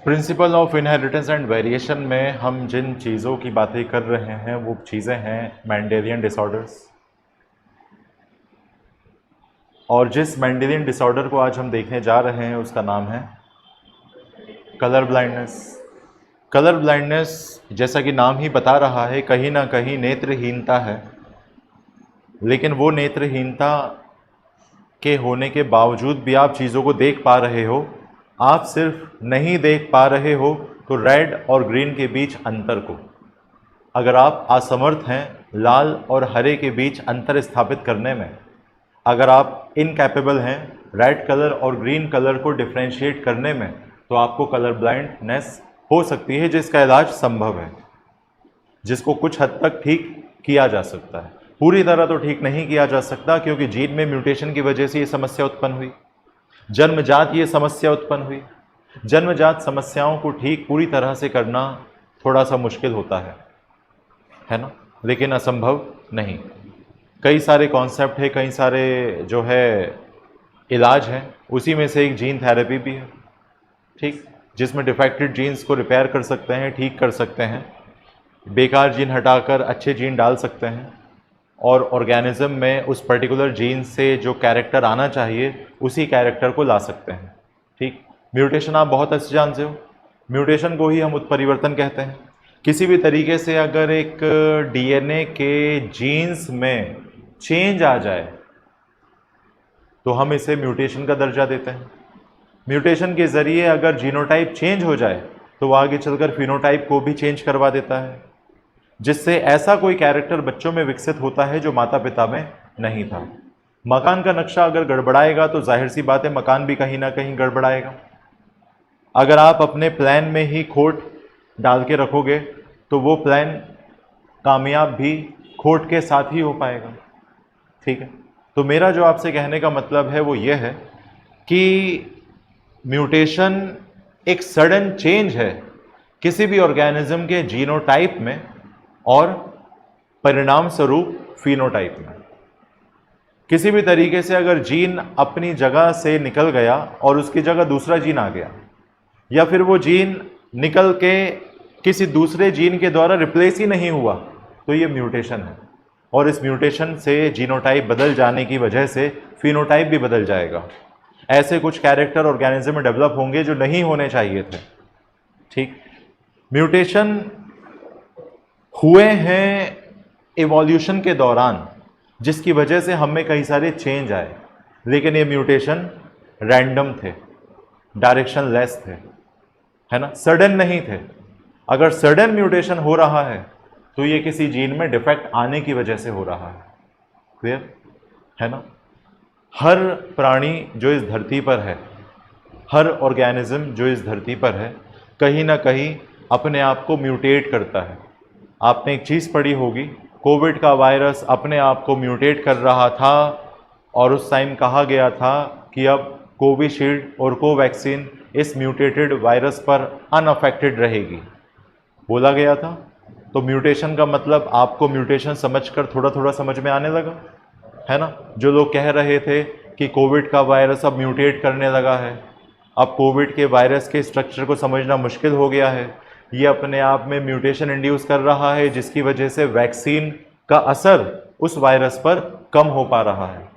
Principle of inheritance and variation में हम जिन चीज़ों की बातें कर रहे हैं वो चीज़ें हैं मेंडेलियन डिसऑर्डर्स। और जिस मेंडेलियन डिसऑर्डर को आज हम देखने जा रहे हैं उसका नाम है कलर ब्लाइंडनेस। कलर ब्लाइंडनेस, जैसा कि नाम ही बता रहा है, कहीं ना कहीं नेत्रहीनता है। लेकिन वो नेत्रहीनता के होने के बावजूद भी आप चीज़ों को देख पा रहे हो। आप सिर्फ नहीं देख पा रहे हो तो रेड और ग्रीन के बीच अंतर को। अगर आप असमर्थ हैं लाल और हरे के बीच अंतर स्थापित करने में, अगर आप इनकैपेबल हैं रेड कलर और ग्रीन कलर को डिफ्रेंशिएट करने में, तो आपको कलर ब्लाइंडनेस हो सकती है, जिसका इलाज संभव है, जिसको कुछ हद तक ठीक किया जा सकता है। पूरी तरह तो ठीक नहीं किया जा सकता, क्योंकि जीन में म्यूटेशन की वजह से ये समस्या उत्पन्न हुई, जन्मजात ये समस्या उत्पन्न हुई। जन्मजात समस्याओं को ठीक पूरी तरह से करना थोड़ा सा मुश्किल होता है ना, लेकिन असंभव नहीं। कई सारे कॉन्सेप्ट है, कई सारे जो है इलाज हैं, उसी में से एक जीन थेरेपी भी है, ठीक, जिसमें डिफेक्टेड जीन्स को रिपेयर कर सकते हैं, ठीक कर सकते हैं, बेकार जीन हटाकर अच्छे जीन डाल सकते हैं, और ऑर्गेनिज्म में उस पर्टिकुलर जीन से जो कैरेक्टर आना चाहिए उसी कैरेक्टर को ला सकते हैं, ठीक। म्यूटेशन आप बहुत अच्छे जानते हो, म्यूटेशन को ही हम उत्परिवर्तन कहते हैं। किसी भी तरीके से अगर एक डीएनए के जीन्स में चेंज आ जाए तो हम इसे म्यूटेशन का दर्जा देते हैं। म्यूटेशन के ज़रिए अगर जीनोटाइप चेंज हो जाए तो वो आगे चलकर फिनोटाइप को भी चेंज करवा देता है, जिससे ऐसा कोई कैरेक्टर बच्चों में विकसित होता है जो माता पिता में नहीं था। मकान का नक्शा अगर गड़बड़ाएगा तो जाहिर सी बात है मकान भी कहीं ना कहीं गड़बड़ाएगा। अगर आप अपने प्लान में ही खोट डाल के रखोगे तो वो प्लान कामयाब भी खोट के साथ ही हो पाएगा, ठीक है। तो मेरा जो आपसे कहने का मतलब है वो ये है कि म्यूटेशन एक सडन चेंज है किसी भी ऑर्गेनिज्म के जीनोटाइप में और परिणाम स्वरूप फिनोटाइप में। किसी भी तरीके से अगर जीन अपनी जगह से निकल गया और उसकी जगह दूसरा जीन आ गया, या फिर वो जीन निकल के किसी दूसरे जीन के द्वारा रिप्लेस ही नहीं हुआ, तो ये म्यूटेशन है। और इस म्यूटेशन से जीनोटाइप बदल जाने की वजह से फिनोटाइप भी बदल जाएगा। ऐसे कुछ कैरेक्टर ऑर्गेनिज्म में डेवलप होंगे जो नहीं होने चाहिए थे, ठीक। म्यूटेशन हुए हैं इवोल्यूशन के दौरान, जिसकी वजह से हम में कई सारे चेंज आए, लेकिन ये म्यूटेशन रैंडम थे, डायरेक्शन लेस थे, है ना, सडन नहीं थे। अगर सडन म्यूटेशन हो रहा है तो ये किसी जीन में डिफेक्ट आने की वजह से हो रहा है। क्लियर है ना। हर प्राणी जो इस धरती पर है, हर ऑर्गेनिज्म जो इस धरती पर है, कहीं ना कहीं अपने आप को म्यूटेट करता है। आपने एक चीज़ पढ़ी होगी, कोविड का वायरस अपने आप को म्यूटेट कर रहा था और उस टाइम कहा गया था कि अब कोविशील्ड और कोवैक्सीन इस म्यूटेटेड वायरस पर अनअफेक्टेड रहेगी, बोला गया था। तो म्यूटेशन का मतलब आपको म्यूटेशन समझकर थोड़ा थोड़ा समझ में आने लगा, है ना। जो लोग कह रहे थे कि कोविड का वायरस अब म्यूटेट करने लगा है, अब कोविड के वायरस के स्ट्रक्चर को समझना मुश्किल हो गया है, ये अपने आप में म्यूटेशन इंड्यूस कर रहा है, जिसकी वजह से वैक्सीन का असर उस वायरस पर कम हो पा रहा है,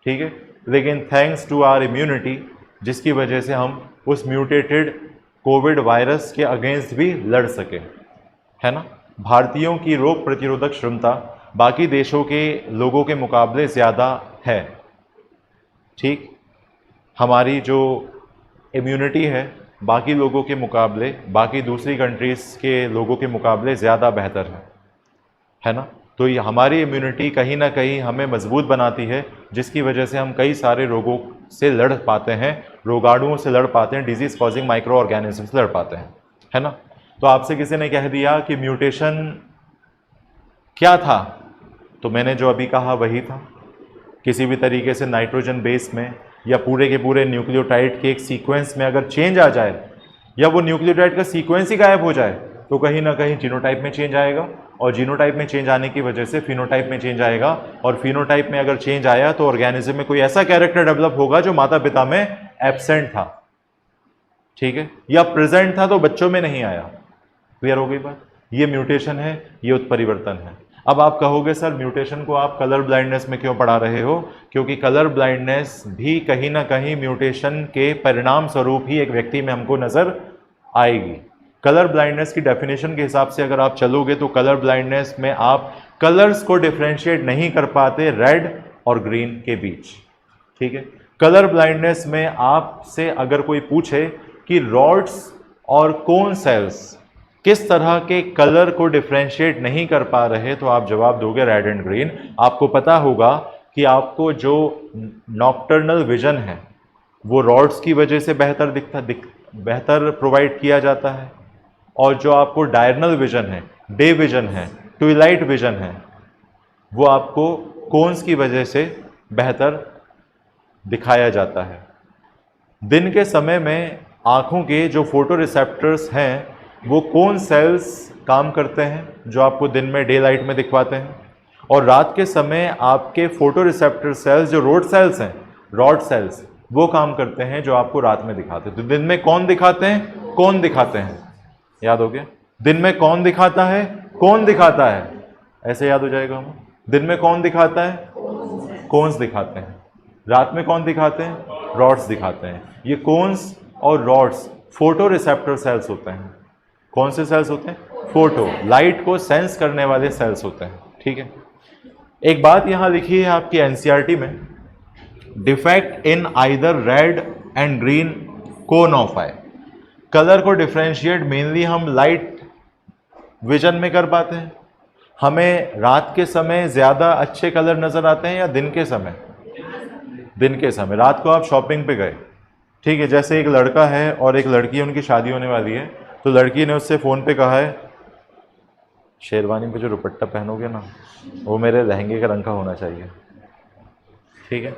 ठीक है। लेकिन थैंक्स टू आवर इम्यूनिटी, जिसकी वजह से हम उस म्यूटेटेड कोविड वायरस के अगेंस्ट भी लड़ सके, है ना। भारतीयों की रोग प्रतिरोधक क्षमता बाकी देशों के लोगों के मुकाबले ज़्यादा है, ठीक। हमारी जो इम्यूनिटी है बाकी लोगों के मुकाबले, बाकी दूसरी कंट्रीज़ के लोगों के मुकाबले ज़्यादा बेहतर है ना। तो ये हमारी इम्यूनिटी कहीं ना कहीं हमें मजबूत बनाती है, जिसकी वजह से हम कई सारे रोगों से लड़ पाते हैं, रोगाणुओं से लड़ पाते हैं, डिजीज़ कॉजिंग माइक्रो ऑर्गेनिज्म से लड़ पाते हैं, है ना। तो आपसे किसी ने कह दिया कि म्यूटेशन क्या था, तो मैंने जो अभी कहा वही था। किसी भी तरीके से नाइट्रोजन बेस में या पूरे के पूरे न्यूक्लियोटाइड के एक सीक्वेंस में अगर चेंज आ जाए, या वो न्यूक्लियोटाइड का सीक्वेंस ही गायब हो जाए, तो कहीं ना कहीं जीनोटाइप में चेंज आएगा, और जीनोटाइप में चेंज आने की वजह से फिनोटाइप में चेंज आएगा, और फिनोटाइप में अगर चेंज आया तो ऑर्गेनिज्म में कोई ऐसा कैरेक्टर डेवलप होगा जो माता पिता में एब्सेंट था, ठीक है, या प्रेजेंट था तो बच्चों में नहीं आया। क्लियर हो गई बात? ये म्यूटेशन है, ये उत्परिवर्तन है। अब आप कहोगे सर म्यूटेशन को आप कलर ब्लाइंडनेस में क्यों पढ़ा रहे हो? क्योंकि कलर ब्लाइंडनेस भी कहीं ना कहीं म्यूटेशन के परिणाम स्वरूप ही एक व्यक्ति में हमको नजर आएगी। कलर ब्लाइंडनेस की डेफिनेशन के हिसाब से अगर आप चलोगे तो कलर ब्लाइंडनेस में आप कलर्स को डिफ्रेंशिएट नहीं कर पाते रेड और ग्रीन के बीच। ठीक है, कलर ब्लाइंडनेस में आपसे अगर कोई पूछे कि रॉड्स और कोन सेल्स किस तरह के कलर को डिफ्रेंशिएट नहीं कर पा रहे, तो आप जवाब दोगे रेड एंड ग्रीन। आपको पता होगा कि आपको जो नॉक्टर्नल विजन है वो रॉड्स की वजह से बेहतर प्रोवाइड किया जाता है, और जो आपको डायरनल विजन है, डे विजन है, ट्विलाइट विजन है, वो आपको कोन्स की वजह से बेहतर दिखाया जाता है। दिन के समय में आँखों के जो फोटो रिसेप्टर्स हैं वो कोन सेल्स काम करते हैं जो आपको दिन में डे लाइट में दिखवाते हैं, और रात के समय आपके फोटो रिसेप्टर सेल्स जो रॉड सेल्स वो काम करते हैं जो आपको रात में दिखाते हैं। तो दिन में कौन दिखाते हैं? कौन दिखाते हैं। याद हो गया? दिन में कौन दिखाता है? कौन दिखाता है। ऐसे याद हो जाएगा हमें। दिन में कौन दिखाता है? कोन्स दिखाते हैं। रात में कौन दिखाते हैं? रॉड्स दिखाते हैं। ये कोन्स और रॉड्स फोटो रिसेप्टर सेल्स होते हैं। कौन से सेल्स होते हैं? फोटो, लाइट को सेंस करने वाले सेल्स होते हैं। ठीक है, एक बात यहां लिखी है आपकी एनसीईआरटी में, defect in either red and green cone of I. Colour को डिफ्रेंशिएट मेनली हम लाइट विजन में कर पाते हैं। हमें रात के समय ज़्यादा अच्छे कलर नज़र आते हैं या दिन के समय? दिन के समय। रात को आप शॉपिंग पे गए, ठीक है, जैसे एक लड़का है और एक लड़की है, उनकी शादी होने वाली है, तो लड़की ने उससे फ़ोन पे कहा है शेरवानी पे जो दुपट्टा पहनोगे ना वो मेरे लहंगे के रंग का होना चाहिए। ठीक है,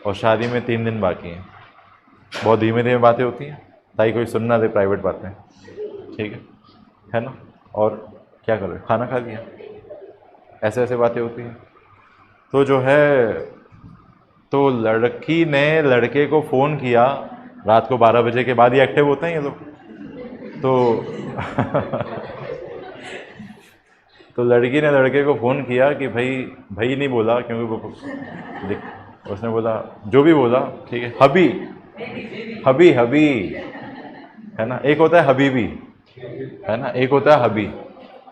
और शादी में 3 दिन बाकी हैं। बहुत धीमे धीमे बातें होती हैं ताकि कोई सुन ना दे, प्राइवेट बातें। ठीक है ना? और क्या कर रहे हो? खाना खा लिया? ऐसे ऐसे बातें होती हैं। तो जो है, तो लड़की ने लड़के को फ़ोन किया रात को 12 बजे के बाद ही एक्टिव होते हैं ये लोग। तो लड़की ने लड़के को फ़ोन किया कि भाई नहीं बोला, क्योंकि वो उसने बोला जो भी बोला, ठीक है, हबी है ना, एक होता है हबीबी, है ना, एक होता है हबी।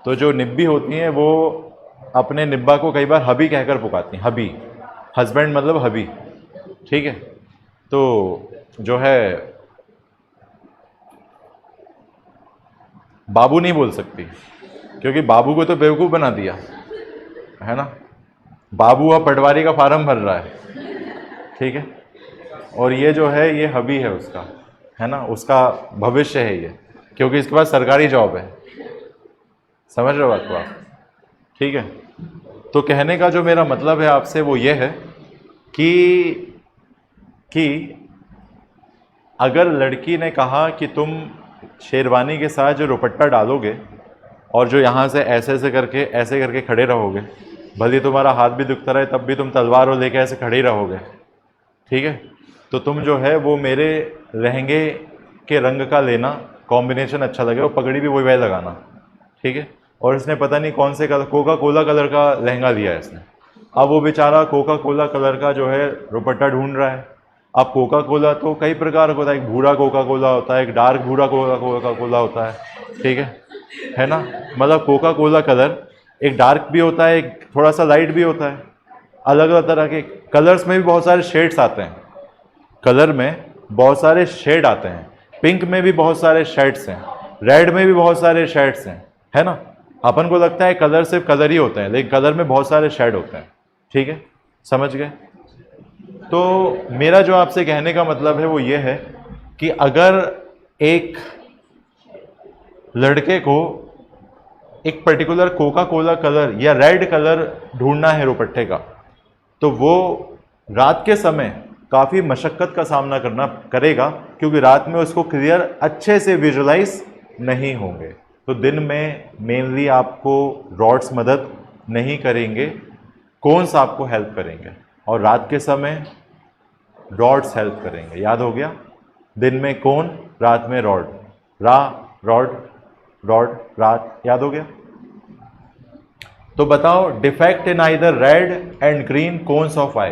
तो जो निब्बी होती हैं वो अपने निब्बा को कई बार हबी कहकर पुकारती हैं। हबी, हस्बैंड मतलब हबी। ठीक है, तो जो है बाबू नहीं बोल सकती, क्योंकि बाबू को तो बेवकूफ़ बना दिया, है ना। बाबू अब पटवारी का फार्म भर रहा है, ठीक है, और ये जो है ये हबी है उसका, है ना, उसका भविष्य है ये, क्योंकि इसके पास सरकारी जॉब है। समझ रहे हो बात को आप? ठीक है, तो कहने का जो मेरा मतलब है आपसे वो ये है कि अगर लड़की ने कहा कि तुम शेरवानी के साथ जो दुपट्टा डालोगे और जो यहाँ से ऐसे करके खड़े रहोगे, भले तुम्हारा हाथ भी दुखता रहे तब भी तुम तलवार और लेके ऐसे खड़े ही रहोगे, ठीक है, तो तुम जो है वो मेरे लहंगे के रंग का लेना, कॉम्बिनेशन अच्छा लगेगा, और पगड़ी भी वही लगाना, ठीक है। और इसने पता नहीं कौन से कलर, कोका कोला कलर का लहंगा लिया है इसने। अब वो बेचारा कोका कोला कलर का जो है दुपट्टा ढूंढ रहा है। अब कोका कोला तो कई प्रकार का होता है, एक भूरा कोका कोला होता है, एक डार्क भूरा कोका कोला होता है, ठीक है ना, मतलब कोका कोला कलर एक डार्क भी होता है, एक थोड़ा सा लाइट भी होता है, अलग अलग तरह के कलर्स में भी बहुत सारे शेड्स आते हैं, कलर में बहुत सारे शेड आते हैं, पिंक में भी बहुत सारे शेड्स हैं, रेड में भी बहुत सारे शेड्स हैं, है ना। अपन को लगता है कलर सिर्फ कलर ही होते हैं, लेकिन कलर में बहुत सारे शेड होते हैं, ठीक है, समझ गए। तो मेरा जो आपसे कहने का मतलब है वो ये है कि अगर एक लड़के को एक पर्टिकुलर कोका कोला कलर या रेड कलर ढूंढना है दुपट्टे का, तो वो रात के समय काफ़ी मशक्क़त का सामना करना करेगा, क्योंकि रात में उसको क्लियर अच्छे से विजुलाइज नहीं होंगे। तो दिन में मेनली आपको रॉड्स मदद नहीं करेंगे, कोन्स आपको हेल्प करेंगे, और रात के समय रॉड्स हेल्प करेंगे। याद हो गया? दिन में कोन, रात में रॉड, रॉड रॉड रात, याद हो गया? तो बताओ, defect in either red and green cones of eye.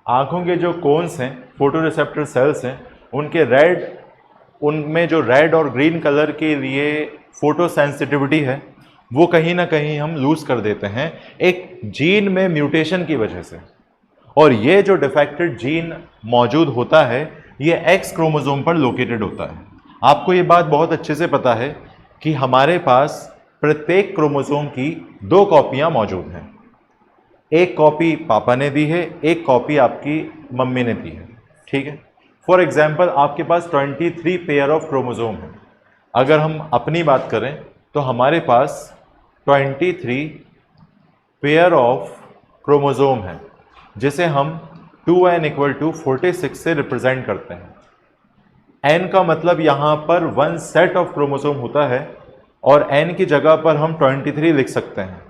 आंखों के जो कोन्स हैं, फोटो रिसेप्टर सेल्स हैं, उनके रेड, उनमें जो रेड और ग्रीन कलर के लिए फोटो सेंसिटिविटी है वो कहीं ना कहीं हम लूज कर देते हैं एक जीन में म्यूटेशन की वजह से। और ये जो डिफेक्टेड जीन मौजूद होता है ये एक्स क्रोमोसोम पर लोकेटेड होता है। आपको ये बात बहुत अच्छे से पता है कि हमारे पास प्रत्येक क्रोमोसोम की 2 कॉपियां मौजूद हैं। एक कॉपी पापा ने दी है, एक कॉपी आपकी मम्मी ने दी है, ठीक है। फॉर एग्जाम्पल आपके पास 23 पेयर ऑफ क्रोमोसोम है। अगर हम अपनी बात करें तो हमारे पास 23 पेयर ऑफ क्रोमोसोम है, जिसे हम 2n = 46 से रिप्रेजेंट करते हैं। n का मतलब यहाँ पर 1 सेट ऑफ क्रोमोसोम होता है और n की जगह पर हम 23 लिख सकते हैं,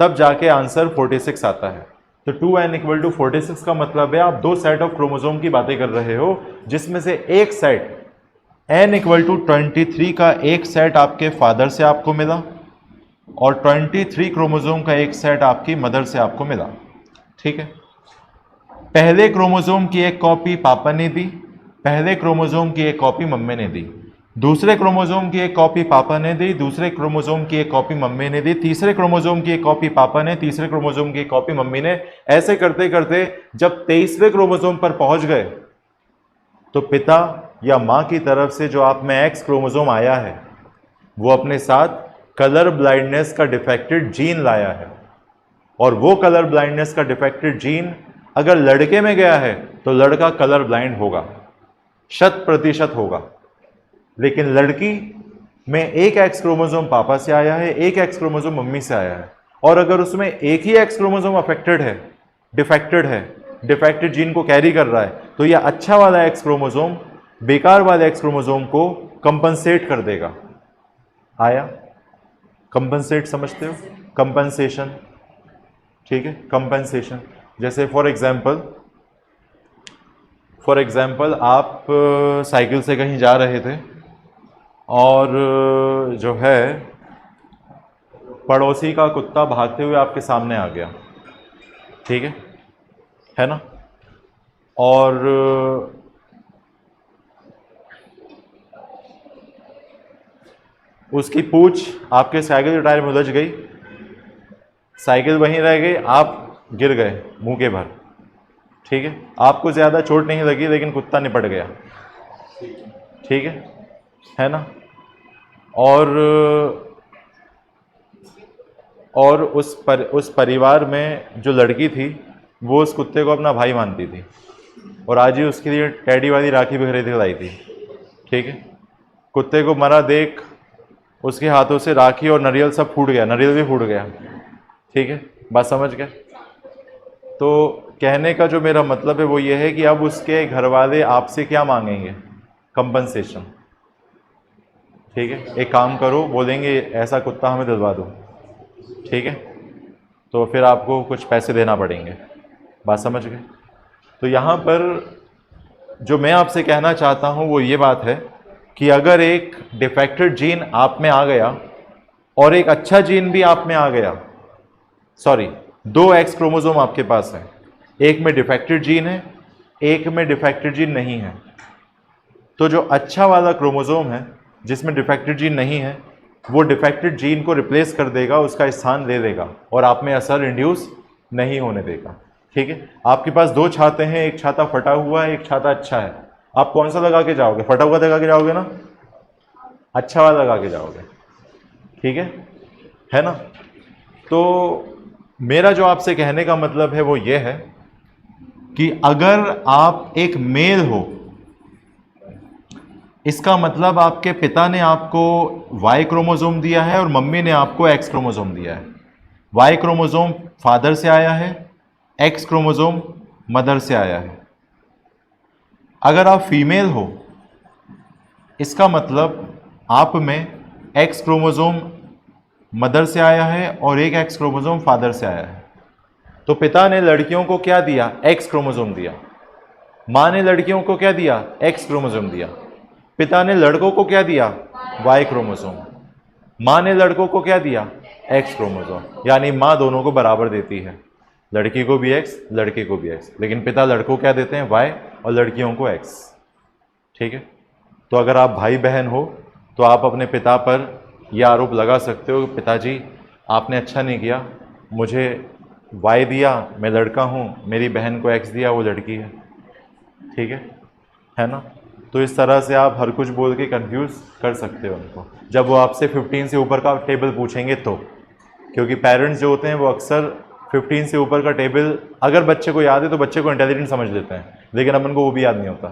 तब जाके आंसर 46 आता है। तो 2n = 46 का मतलब है आप 2 सेट ऑफ क्रोमोसोम की बातें कर रहे हो, जिसमें से एक सेट n = 23 का एक सेट आपके फादर से आपको मिला और 23 क्रोमोसोम का एक सेट आपकी मदर से आपको मिला, ठीक है। पहले क्रोमोसोम की एक कॉपी पापा ने दी, पहले क्रोमोसोम की एक कॉपी मम्मी ने दी, दूसरे क्रोमोसोम की एक कॉपी पापा ने दी, दूसरे क्रोमोसोम की एक कॉपी मम्मी ने दी, तीसरे क्रोमोसोम की एक कॉपी पापा ने, तीसरे क्रोमोसोम की एक कॉपी मम्मी ने। ऐसे करते करते जब 23वें क्रोमोसोम पर पहुंच गए तो पिता या मां की तरफ से जो आप में एक्स क्रोमोसोम आया है वो अपने साथ कलर ब्लाइंडनेस का डिफेक्टेड जीन लाया है। और वो कलर ब्लाइंडनेस का डिफेक्टेड जीन अगर लड़के में गया है तो लड़का कलर ब्लाइंड होगा, 100% होगा। लेकिन लड़की में एक एक्स क्रोमोसोम पापा से आया है, एक एक्स क्रोमोसोम मम्मी से आया है, और अगर उसमें एक ही एक्स क्रोमोसोम अफेक्टेड है, डिफेक्टेड है, डिफेक्टेड जीन को कैरी कर रहा है, तो यह अच्छा वाला एक्स क्रोमोसोम बेकार वाले एक्स क्रोमोसोम को कंपनसेट कर देगा। आया? कंपनसेट समझते हो? कंपनसेशन, ठीक है, कंपनसेशन। जैसे फॉर एग्जाम्पल आप साइकिल से कहीं जा रहे थे और जो है पड़ोसी का कुत्ता भागते हुए आपके सामने आ गया, ठीक है ना? और उसकी पूंछ आपके साइकिल के टायर में उलझ गई, साइकिल वहीं रह गई, आप गिर गए मुंह के भर, ठीक है। आपको ज़्यादा चोट नहीं लगी लेकिन कुत्ता निपट गया, ठीक है ना? और उस परिवार में जो लड़की थी वो उस कुत्ते को अपना भाई मानती थी और आज ही उसके लिए टेडी वाली राखी भी खरीद के लाई थी, ठीक है। कुत्ते को मरा देख उसके हाथों से राखी और नारियल सब फूट गया, नारियल भी फूट गया, ठीक है। बात समझ गए? तो कहने का जो मेरा मतलब है वो ये है कि अब उसके घर वाले आपसे क्या मांगेंगे? कंपनसेशन, ठीक है। एक काम करो, बोलेंगे ऐसा कुत्ता हमें दिलवा दो, ठीक है, तो फिर आपको कुछ पैसे देना पड़ेंगे। बात समझ गए? तो यहाँ पर जो मैं आपसे कहना चाहता हूँ वो ये बात है कि अगर एक डिफेक्टेड जीन आप में आ गया और एक अच्छा जीन भी आप में आ गया, सॉरी 2 एक्स क्रोमोसोम आपके पास है, एक में डिफेक्टेड जीन है, एक में डिफेक्टेड जीन नहीं है, तो जो अच्छा वाला क्रोमोसोम है जिसमें डिफेक्टेड जीन नहीं है वो डिफेक्टेड जीन को रिप्लेस कर देगा, उसका स्थान ले लेगा और आप में असर इंड्यूस नहीं होने देगा, ठीक है। आपके पास 2 छाते हैं, एक छाता फटा हुआ है, एक छाता अच्छा है, आप कौन सा लगा के जाओगे? फटा हुआ लगा के जाओगे ना? अच्छा वाला लगा के जाओगे, ठीक है ना? तो मेरा जो आपसे कहने का मतलब है वो ये है कि अगर आप एक मेल हो, इसका मतलब आपके पिता ने आपको वाई क्रोमोसोम दिया है और मम्मी ने आपको एक्स क्रोमोसोम दिया है। वाई क्रोमोसोम फादर से आया है, एक्स क्रोमोसोम मदर से आया है। अगर आप फीमेल हो, इसका मतलब आप में एक्स क्रोमोसोम मदर से आया है और एक एक्स क्रोमोसोम फादर से आया है। तो पिता ने लड़कियों को क्या दिया? एक्स क्रोमोसोम दिया। माँ ने लड़कियों को क्या दिया? एक्स क्रोमोसोम दिया। पिता ने लड़कों को क्या दिया? Y chromosome. माँ ने लड़कों को क्या दिया? X chromosome. यानी माँ दोनों को बराबर देती है, लड़की को भी एक्स, लड़के को भी एक्स, लेकिन पिता लड़कों को क्या देते हैं? वाई, और लड़कियों को एक्स। ठीक है। तो अगर आप भाई बहन हो तो आप अपने पिता पर यह आरोप लगा सकते हो कि पिताजी आपने अच्छा नहीं किया, मुझे वाई दिया, मैं लड़का हूँ, मेरी बहन को एक्स दिया, वो लड़की है। ठीक है ना? तो इस तरह से आप हर कुछ बोल के कंफ्यूज कर सकते हो उनको, जब वो आपसे 15 से ऊपर का टेबल पूछेंगे तो। क्योंकि पेरेंट्स जो होते हैं वो अक्सर 15 से ऊपर का टेबल, अगर बच्चे को याद है तो बच्चे को इंटेलिजेंट समझ लेते हैं, लेकिन अपन को वो भी याद नहीं होता,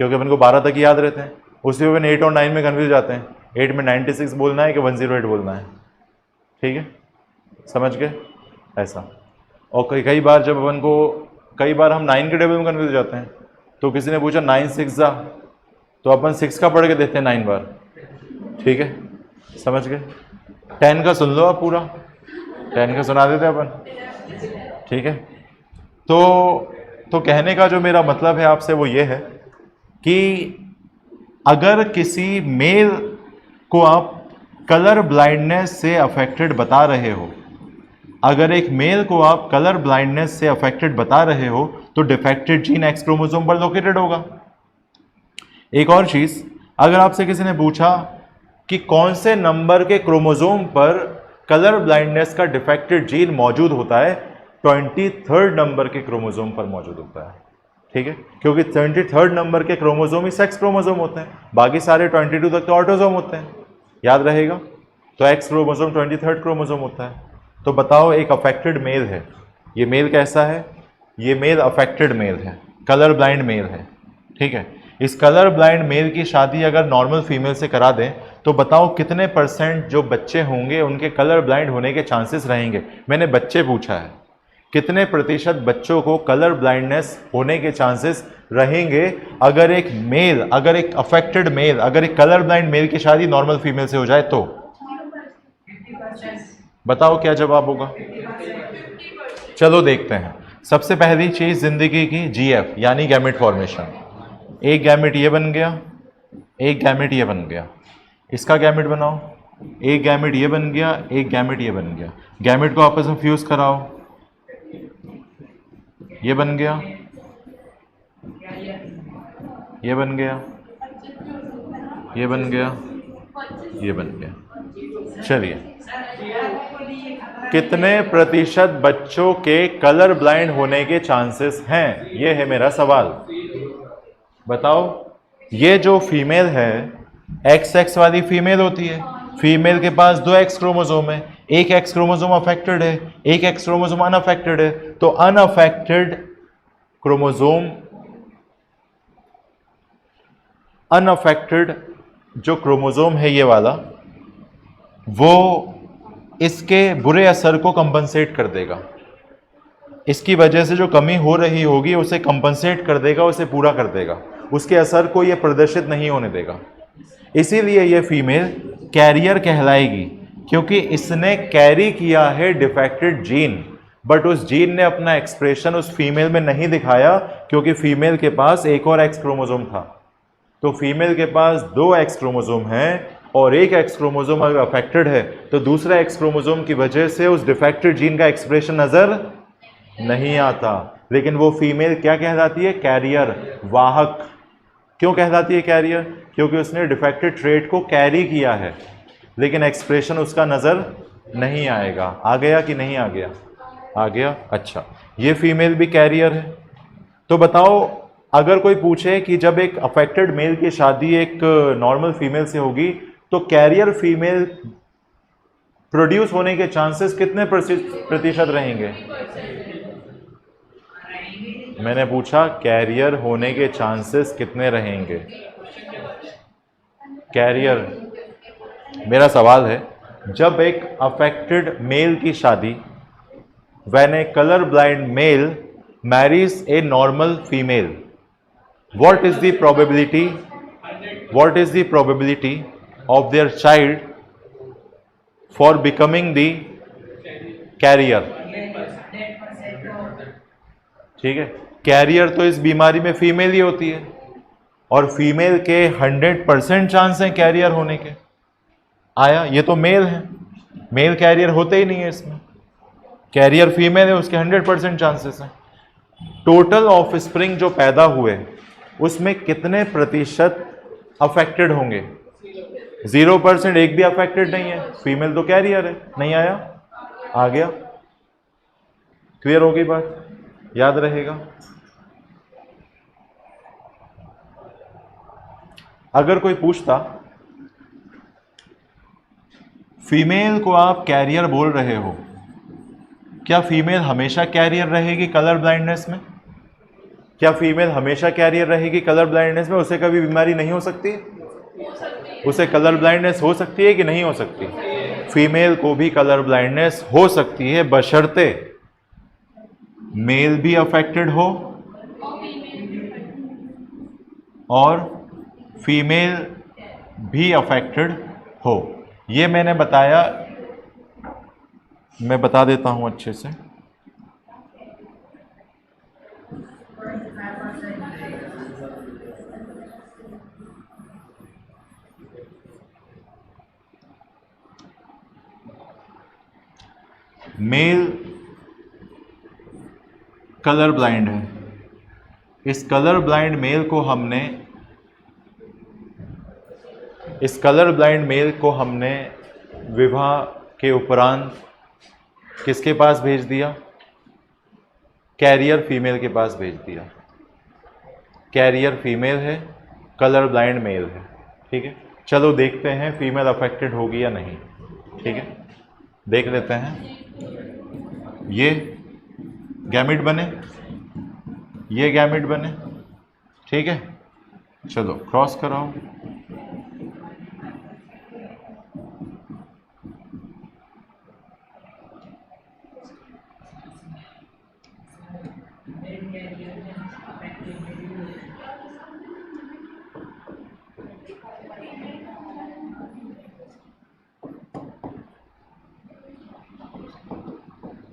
क्योंकि अपन को 12 तक ही याद रहते हैं। उसी में 8 और 9 में कन्फ्यूज जाते हैं, 8 में 96 बोलना है कि 108 बोलना है। ठीक है, समझ गए? ऐसा। और कई बार जब अपन को, कई बार हम 9 के टेबल में कन्फ्यूज हो जाते हैं, तो किसी ने पूछा 9 6 जा, तो अपन 6 का पढ़ के देते हैं 9 बार। ठीक है, समझ गए? 10 का सुन लो आप पूरा, 10 का सुना देते अपन। ठीक है। तो कहने का जो मेरा मतलब है आपसे वो ये है कि अगर किसी मेल को आप कलर ब्लाइंडनेस से अफेक्टेड बता रहे हो, अगर एक मेल को आप कलर ब्लाइंडनेस से अफेक्टेड बता रहे हो, तो डिफेक्टेड जीन एक्स क्रोमोसोम पर लोकेटेड होगा। एक और चीज, अगर आपसे किसी ने पूछा कि कौन से नंबर के क्रोमोसोम पर कलर ब्लाइंडनेस का डिफेक्टेड जीन मौजूद होता है, 23rd नंबर के क्रोमोसोम पर मौजूद होता है। ठीक है, क्योंकि 23rd नंबर के क्रोमोसोम ही सेक्स क्रोमोसोम होते हैं, बाकी सारे 22 तक तो ऑटोसोम होते हैं, याद रहेगा। तो एक्स क्रोमोसोम 23rd क्रोमोसोम होता है। तो बताओ, एक अफेक्टेड मेल है, ये मेल कैसा है? ये मेल अफेक्टेड मेल है, कलर ब्लाइंड मेल है। ठीक है, इस कलर ब्लाइंड मेल की शादी अगर नॉर्मल फीमेल से करा दें, तो बताओ कितने % जो बच्चे होंगे उनके कलर ब्लाइंड होने के चांसेस रहेंगे? मैंने बच्चे पूछा है, कितने % बच्चों को कलर ब्लाइंडनेस होने के चांसेस रहेंगे अगर एक मेल, अगर एक अफेक्टेड मेल, अगर एक कलर ब्लाइंड मेल की शादी नॉर्मल फीमेल से हो जाए तो? बताओ क्या जवाब होगा? चलो देखते हैं। सबसे पहली चीज जिंदगी की GF यानी गैमेट फॉर्मेशन। एक गैमेट ये बन गया, एक गैमेट ये बन गया, इसका गैमेट बनाओ, एक गैमेट ये बन गया, एक गैमेट ये बन गया, गैमेट को आपस में फ्यूज कराओ, ये बन गया, ये बन गया, ये बन गया, ये बन गया। चलिए, कितने % बच्चों के कलर ब्लाइंड होने के चांसेस हैं, ये है मेरा सवाल। बताओ। ये जो फीमेल है, XX वाली फीमेल होती है, फीमेल के पास 2 एक्स क्रोमोसोम है, एक एक्स क्रोमोसोम अफेक्टेड है, एक एक्स क्रोमोसोम अनअफेक्टेड है। तो अनअफेक्टेड क्रोमोसोम, अनअफेक्टेड जो क्रोमोसोम है ये वाला, वो इसके बुरे असर को कंपनसेट कर देगा, इसकी वजह से जो कमी हो रही होगी उसे कंपनसेट कर देगा, उसे पूरा कर देगा, उसके असर को ये प्रदर्शित नहीं होने देगा। इसीलिए ये फीमेल कैरियर कहलाएगी, क्योंकि इसने कैरी किया है डिफेक्टेड जीन, बट उस जीन ने अपना एक्सप्रेशन उस फीमेल में नहीं दिखाया, क्योंकि फीमेल के पास एक और एक्स क्रोमोसोम था। तो फीमेल के पास 2 एक्स क्रोमोसोम हैं, और एक एक्स क्रोमोसोम अगर अफेक्टेड है तो दूसरा एक्स क्रोमोसोम की वजह से उस डिफेक्टेड जीन का एक्सप्रेशन नजर नहीं आता। लेकिन वो फीमेल क्या कहलाती है? कैरियर, वाहक। क्यों कहलाती है कैरियर? क्योंकि उसने डिफेक्टेड ट्रेट को कैरी किया है, लेकिन एक्सप्रेशन उसका नजर नहीं आएगा। आ गया कि नहीं आ गया? आ गया। अच्छा, ये फीमेल भी कैरियर है। तो बताओ, अगर कोई पूछे कि जब एक अफेक्टेड मेल की शादी एक नॉर्मल फीमेल से होगी, तो कैरियर फीमेल प्रोड्यूस होने के चांसेस कितने % रहेंगे? मैंने पूछा कैरियर होने के चांसेस कितने रहेंगे? कैरियर, मेरा सवाल है, जब एक अफेक्टेड मेल की शादी, when a colour blind male marries a normal female, what is the probability of their child for becoming the carrier? ठीक है, कैरियर तो इस बीमारी में फीमेल ही होती है, और फीमेल के 100% चांस हैं कैरियर होने के। आया, ये तो मेल है, मेल कैरियर होते ही नहीं है इसमें, कैरियर फीमेल है, उसके 100% चांसेस हैं। टोटल ऑफस्प्रिंग जो पैदा हुए उसमें कितने प्रतिशत अफेक्टेड होंगे? 0%, एक भी अफेक्टेड नहीं है, फीमेल तो कैरियर है। नहीं आया? आ गया? क्लियर हो गई बात? याद रहेगा। अगर कोई पूछता फीमेल को आप कैरियर बोल रहे हो, क्या फीमेल हमेशा कैरियर रहेगी कलर ब्लाइंडनेस में? क्या फीमेल हमेशा कैरियर रहेगी कलर ब्लाइंडनेस में? उसे कभी बीमारी नहीं हो सकती? उसे कलर ब्लाइंडनेस हो सकती है कि नहीं हो सकती? फीमेल को भी कलर ब्लाइंडनेस हो सकती है, बशर्ते मेल भी अफेक्टेड हो और फीमेल भी अफेक्टेड हो। ये मैंने बताया, मैं बता देता हूं अच्छे से। मेल कलर ब्लाइंड है, इस कलर ब्लाइंड मेल को हमने विवाह के उपरांत किसके पास भेज दिया? कैरियर फीमेल के पास भेज दिया। कैरियर फीमेल है, कलर ब्लाइंड मेल है। ठीक है, चलो देखते हैं फीमेल अफेक्टेड होगी या नहीं। ठीक है, देख लेते हैं। ये गैमिट बने, ये गैमिट बने। ठीक है, चलो क्रॉस कराओ।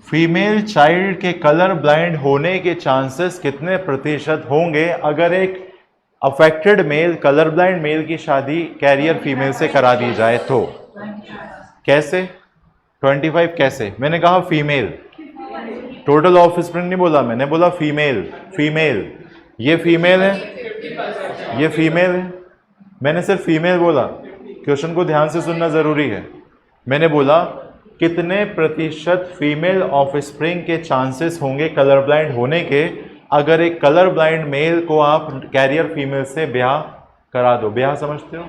फीमेल चाइल्ड के कलर ब्लाइंड होने के चांसेस कितने प्रतिशत होंगे अगर एक affected male colour blind male की शादी कैरियर फीमेल से करा दी जाए तो? कैसे 25? कैसे? मैंने कहा फीमेल, टोटल ऑफस्प्रिंग नहीं बोला, मैंने बोला फीमेल। फीमेल, ये फीमेल है, ये फीमेल है, मैंने सिर्फ फीमेल बोला। क्वेश्चन को ध्यान से सुनना जरूरी है। मैंने बोला कितने प्रतिशत फीमेल ऑफस्प्रिंग के चांसेस होंगे कलर ब्लाइंड होने के अगर एक कलर ब्लाइंड मेल को आप कैरियर फीमेल से ब्याह करा दो? ब्याह समझते हो?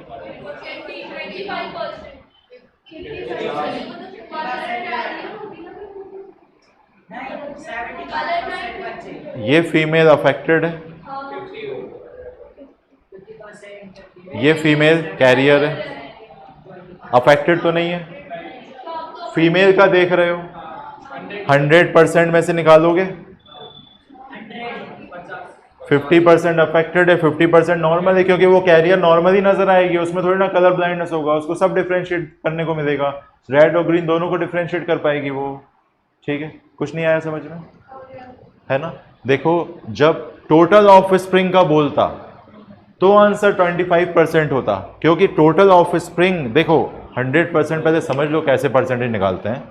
ये फीमेल अफेक्टेड है, ये फीमेल कैरियर है, अफेक्टेड तो नहीं है। फीमेल का देख रहे हो, 100% में से निकालोगे 50% अफेक्टेड है, 50% नॉर्मल है, क्योंकि वो कैरियर नॉर्मल ही नजर आएगी, उसमें थोड़ी ना कलर ब्लाइंडनेस होगा, उसको सब डिफरेंशिएट करने को मिलेगा, रेड और ग्रीन दोनों को डिफरेंशिएट कर पाएगी वो। ठीक है, कुछ नहीं आया समझ में, है ना? देखो, जब टोटल ऑफस्प्रिंग का बोलता तो आंसर 25% होता, क्योंकि टोटल ऑफस्प्रिंग देखो 100%, पहले समझ लो कैसे परसेंटेज निकालते हैं।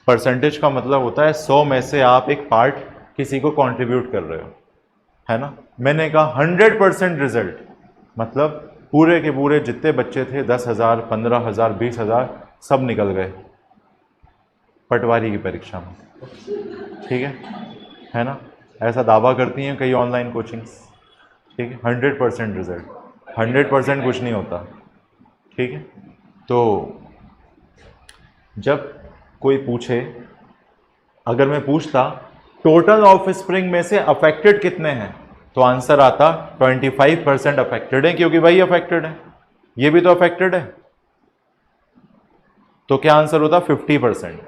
परसेंटेज का मतलब होता है 100 में से आप एक पार्ट किसी को कंट्रीब्यूट कर रहे हो, है ना? मैंने कहा 100% रिजल्ट मतलब पूरे के पूरे जितने बच्चे थे 10,000, 15,000, 20,000 सब निकल गए पटवारी की परीक्षा में। ठीक है ना? ऐसा दावा करती हैं कई ऑनलाइन कोचिंग्स। ठीक है, 100% रिजल्ट, 100% कुछ नहीं होता। ठीक है, तो जब कोई पूछे, अगर मैं पूछता टोटल ऑफस्प्रिंग में से अफेक्टेड कितने हैं, तो आंसर आता 25% अफेक्टेड है, क्योंकि वही अफेक्टेड है, ये भी तो अफेक्टेड है। तो क्या आंसर होता? 50%।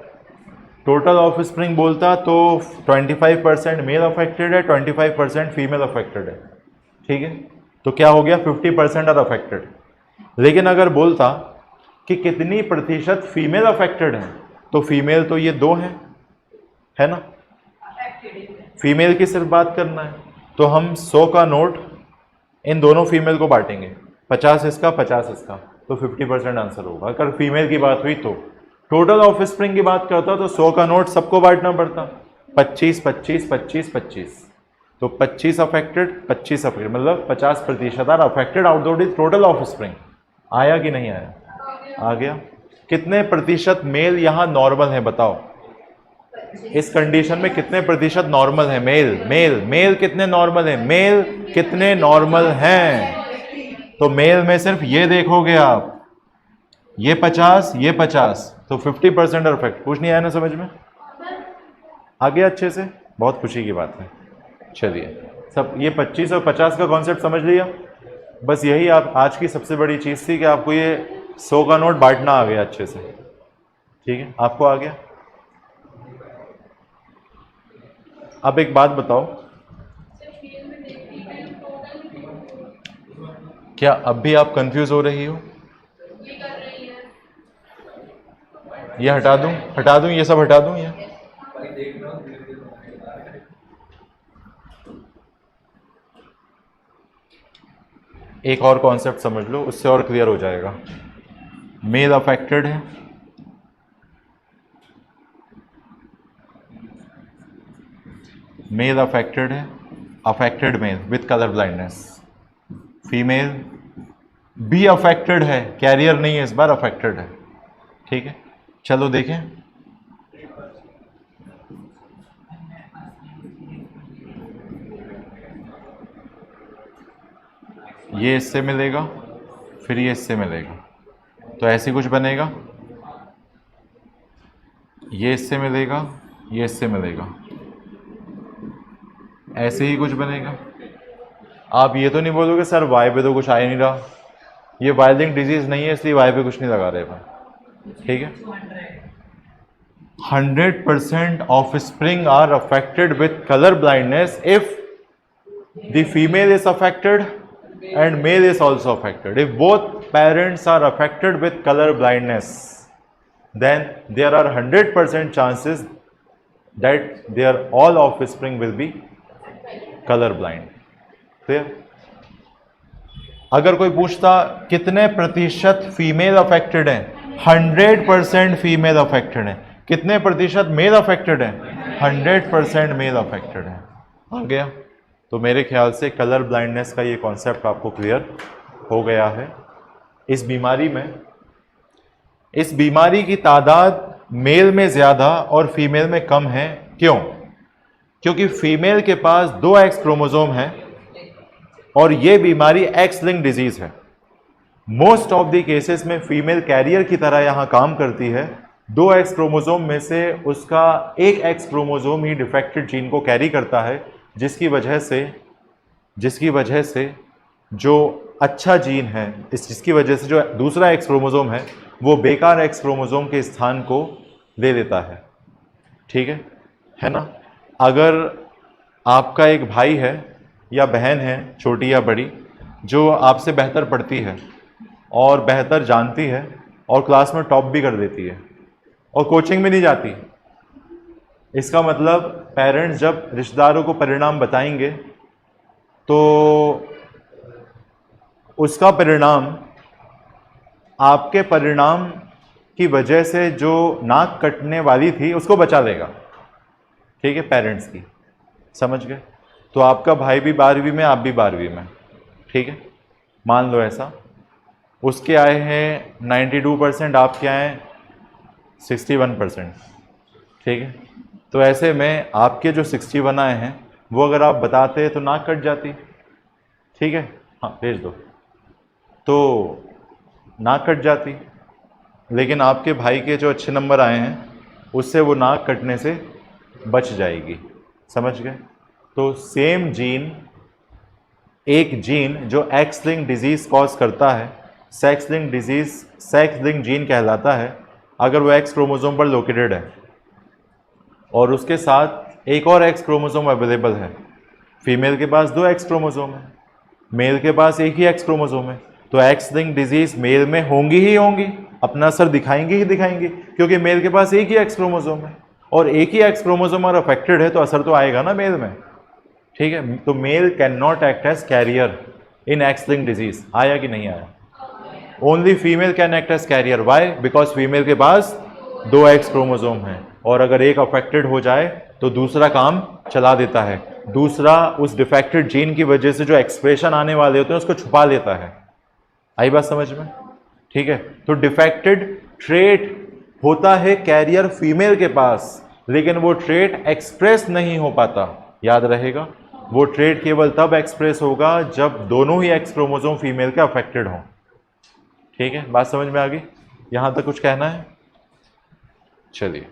टोटल ऑफस्प्रिंग बोलता तो 25% मेल अफेक्टेड है, 25% फीमेल अफेक्टेड है। ठीक है, तो क्या हो गया? 50% आर अफेक्टेड। लेकिन अगर बोलता कि कितनी प्रतिशत फीमेल अफेक्टेड है, तो फीमेल तो ये 2 हैं, है ना? फीमेल की सिर्फ बात करना है, तो हम 100 का नोट इन दोनों फीमेल को बांटेंगे, 50 इसका 50 इसका, तो 50% आंसर होगा। अगर फीमेल की बात हुई तो टोटल ऑफ स्प्रिंग की बात करता तो 100 का नोट सबको बांटना पड़ता, 25 25 25 25, तो 25 अफेक्टेड 25 अफेक्टेड, मतलब 50% are affected out of the total offspring. आया कि नहीं आया? आ गया। कितने प्रतिशत मेल यहाँ नॉर्मल है बताओ? इस कंडीशन में कितने प्रतिशत नॉर्मल है? मेल मेल मेल कितने नॉर्मल है? मेल कितने नॉर्मल हैं? तो मेल में सिर्फ ये देखोगे आप, ये 50 ये 50, तो 50% अफेक्ट। कुछ नहीं आया ना समझ में? आ गया अच्छे से? बहुत खुशी की बात है। चलिए, सब ये 25 और 50 का कॉन्सेप्ट समझ लिया। बस यही आप आज की सबसे बड़ी चीज़ थी कि आपको ये 100 का नोट बांटना आ गया अच्छे से। ठीक है, आपको आ गया। अब एक बात बताओ, क्या अब भी आप कंफ्यूज हो रही हो? ये हटा दूं? हटा दूं? ये सब हटा दूं? ये एक और कॉन्सेप्ट समझ लो, उससे और क्लियर हो जाएगा। मेल अफेक्टेड है, मेल अफेक्टेड है, affected mail with colour blindness. Female भी अफेक्टेड है, कैरियर नहीं है इस बार, अफेक्टेड है। ठीक है, चलो देखें। ये इससे मिलेगा, फिर ये इससे मिलेगा, तो ऐसे कुछ बनेगा। ये इससे मिलेगा, ये इससे मिलेगा, ऐसे ही कुछ बनेगा। आप ये तो नहीं बोलोगे सर वाई पे तो कुछ आ ही नहीं रहा, ये वाइल्डिंग डिजीज नहीं है इसलिए वाई पे कुछ नहीं लगा रहे भाई। ठीक है, 100% offspring are affected with colour blindness if the female is affected and male is also affected. If both parents are affected with color blindness, then there are 100% chances that their all offspring will be color blind. Clear? अगर कोई पूछता कितने प्रतिशत female affected हैं, 100% female affected हैं। कितने प्रतिशत mail affected हैं? 100% मेल अफेक्टेड हैं। आ गया? तो मेरे ख्याल से कलर ब्लाइंडनेस का ये कॉन्सेप्ट आपको क्लियर हो गया है। इस बीमारी की तादाद मेल में ज़्यादा और फीमेल में कम है। क्यों? क्योंकि फीमेल के पास 2 एक्स क्रोमोसोम हैं और ये बीमारी एक्स लिंक डिजीज़ है। मोस्ट ऑफ द केसेस में फीमेल कैरियर की तरह यहाँ काम करती है। 2 एक्स क्रोमोसोम में से उसका 1 एक्स क्रोमोसोम ही डिफेक्टेड जीन को कैरी करता है, जिसकी वजह से जो अच्छा जीन है, जिसकी वजह से जो दूसरा एक्स क्रोमोसोम है वो बेकार एक्स क्रोमोसोम के स्थान को ले लेता है। ठीक है ना? अगर आपका एक भाई है या बहन है, छोटी या बड़ी, जो आपसे बेहतर पढ़ती है और बेहतर जानती है और क्लास में टॉप भी कर देती है और कोचिंग में नहीं जाती, इसका मतलब पेरेंट्स जब रिश्तेदारों को परिणाम बताएंगे तो उसका परिणाम आपके परिणाम की वजह से जो नाक कटने वाली थी उसको बचा लेगा। ठीक है, पेरेंट्स की, समझ गए? तो आपका भाई भी 12वीं में, आप भी 12वीं में, ठीक है, मान लो ऐसा। उसके आए हैं 92%, आपके आए 61%। ठीक है, तो ऐसे में आपके जो 61 आए हैं वो अगर आप बताते तो नाक कट जाती। ठीक है, हाँ भेज दो, तो नाक कट जाती। लेकिन आपके भाई के जो अच्छे नंबर आए हैं उससे वो नाक कटने से बच जाएगी। समझ गए? तो सेम जीन, एक जीन जो एक्स लिंक डिजीज़ कॉज करता है, sex link disease, sex link gene कहलाता है, अगर वो एक्स क्रोमोसोम पर लोकेटेड है और उसके साथ एक और एक्स क्रोमोसोम अवेलेबल है, फीमेल के पास 2 एक्स क्रोमोसोम है, मेल के पास एक ही एक्स क्रोमोसोम है, तो एक्स लिंक डिजीज़ मेल में होंगी ही होंगी, अपना असर दिखाएंगे ही दिखाएंगे, क्योंकि मेल के पास एक ही एक्स क्रोमोसोम है और एक ही एक्स क्रोमोसोम और अफेक्टेड है तो असर तो आएगा ना मेल में। ठीक है, तो male can not act as carrier in X linked disease. आया कि नहीं आया? Only female can act as carrier. Why? Because female के पास 2 एक्स क्रोमोसोम हैं, और अगर एक अफेक्टेड हो जाए तो दूसरा काम चला देता है, दूसरा उस डिफेक्टेड जीन की वजह से जो एक्सप्रेशन आने वाले होते हैं उसको छुपा लेता है। आई बात समझ में? ठीक है, तो डिफेक्टेड ट्रेट होता है कैरियर फीमेल के पास, लेकिन वो ट्रेट एक्सप्रेस नहीं हो पाता। याद रहेगा, वो ट्रेट केवल तब एक्सप्रेस होगा जब दोनों ही एक्स क्रोमोसोम फीमेल के अफेक्टेड हों। ठीक है, बात समझ में आ गई? यहां तक कुछ कहना है? चलिए।